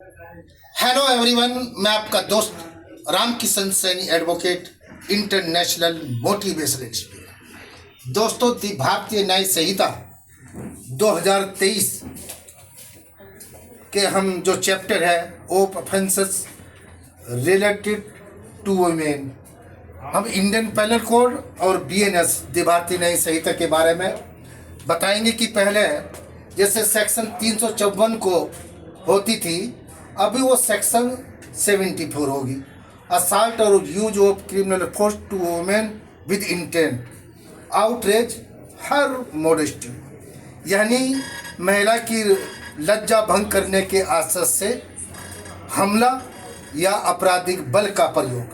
Hello everyone, मैं आपका दोस्त Ram Kishan Saini, advocate, international motivational speaker. दोस्तों, दी भारतीय न्याय संहिता 2023 के हम जो चैप्टर है of offences related to women, हम इंडियन पेनल कोड और बीएनएस दी भारतीय न्याय संहिता के बारे में बताएंगे कि पहले जैसे सेक्शन 354 को होती थी, अभी वो सेक्शन 74 होगी। असाल्ट और use of criminal force to women with intent, outrage, her modesty, यानी महिला की लज्जा भंग करने के आशय से हमला या आपराधिक बल का प्रयोग।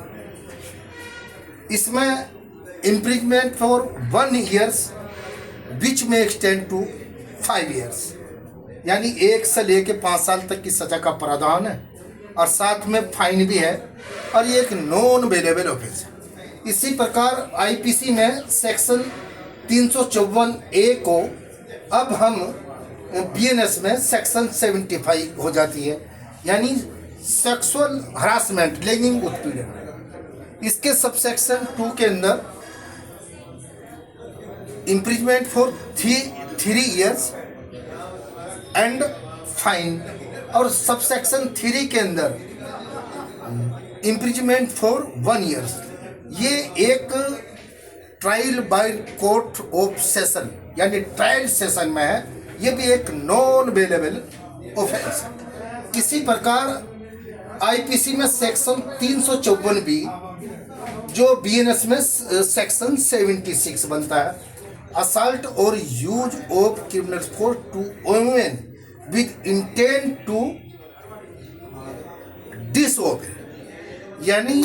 इसमें imprisonment for 1 years which may extend to 5 years, यानी 1 से लेके 5 साल तक की सजा का प्रावधान है और साथ में फाइन भी है, और ये एक नॉन बेलेबल ऑफेंस है। इसी प्रकार आईपीसी में सेक्शन 354A को अब हम बीएनएस में सेक्शन 75 हो जाती है, यानी सेक्सुअल हरासमेंट, लैंगिक उत्पीड़न। इसके सबसेक्शन 2 के अंदर imprisonment for 3 years and fine, और सबसेक्शन 3 के अंदर इम्प्रिजमेंट फॉर 1 ईयर्स। ये एक trial by court of session, यानी ट्रायल सेशन में है, ये भी एक नॉन बेलेबल ऑफेंस है। इसी प्रकार आईपीसी में सेक्शन 354B, जो बीएनएस में सेक्शन 76 बनता है, असाल्ट और use of criminal force to women with intent to disobey, यानी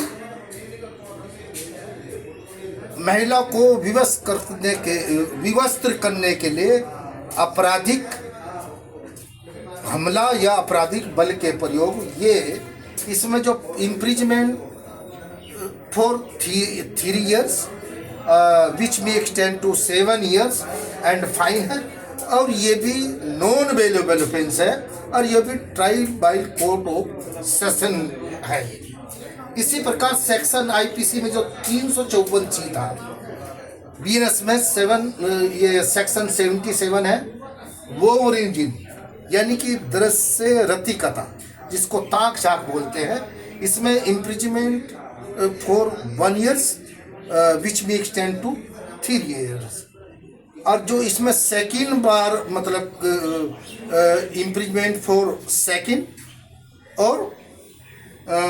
महिला को विवस्त्र करने के लिए आपराधिक हमला या आपराधिक बल के प्रयोग। ये इसमें जो imprisonment for 3 years which may extend to 7 years and fine है, और ये भी नॉन बेलेबल ऑफेंस है, और ये भी trial by court of session है। इसी प्रकार सेक्शन आईपीसी में जो 354C था, बीएनएस में ये सेक्शन 77 है, वो ओरिजिन, यानी कि दृश्य रतिकता, जिसको ताक झाक बोलते हैं। इसमें imprisonment for 1 years which may extend to 3 years, और जो इसमें सेकेंड बार मतलब इम्प्रिजमेंट फॉर सेकेंड और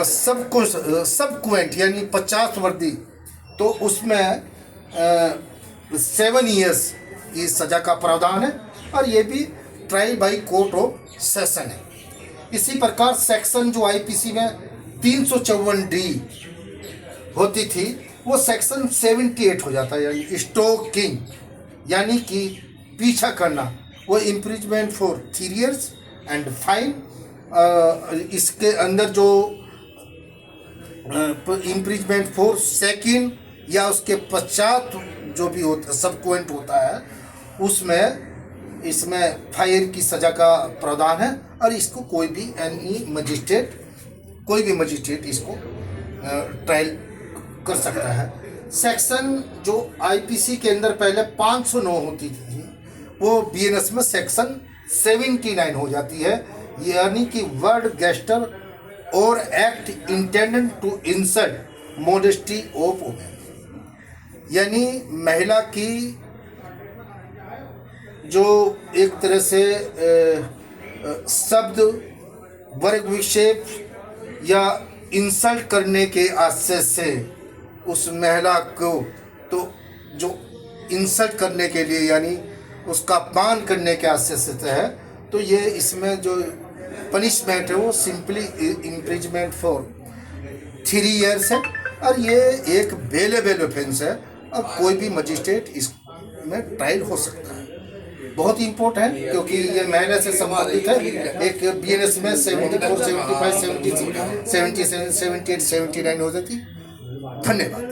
सबक्वेंट यानी 50 वर्दी, तो उसमें 7 ईयर्स की सजा का प्रावधान है, और ये भी trial by court of session है। इसी प्रकार सेक्शन जो आईपीसी में 354D होती थी, वो सेक्शन 78 हो जाता है, यानी स्टॉकिंग, यानी कि पीछा करना, वो imprisonment for 3 years and fine. इसके अंदर जो इम्प्रिजमेंट फॉर सेकेंड या उसके पश्चात जो भी होता सबक्वेंट होता है, उसमें इसमें फायर की सजा का प्रावधान है, और इसको कोई भी मजिस्ट्रेट इसको ट्रायल कर सकता है। सेक्शन जो आईपीसी के अंदर पहले 509 होती थी, वो बीएनएस में सेक्शन 79 हो जाती है, यानी कि वर्ड गेस्टर और act intended to insult modesty of women, यानी महिला की जो एक तरह से शब्द वर्ग विक्षेप या इंसल्ट करने के आशय से उस महिला को, तो जो इंसल्ट करने के लिए यानी उसका अपमान करने के आशय से है, तो ये इसमें जो पनिशमेंट है वो सिंपली इम्प्रिजमेंट फॉर 3 ईयर्स है, और ये एक बेलेबल ऑफेंस है, और कोई भी मजिस्ट्रेट इसमें ट्रायल हो सकता है। बहुत इम्पोर्टेंट है, क्योंकि ये महिला से संबंधित है। एक बीएनएस में 74, 75, 76, 77, 78, 79 हो जाती। धन्यवाद।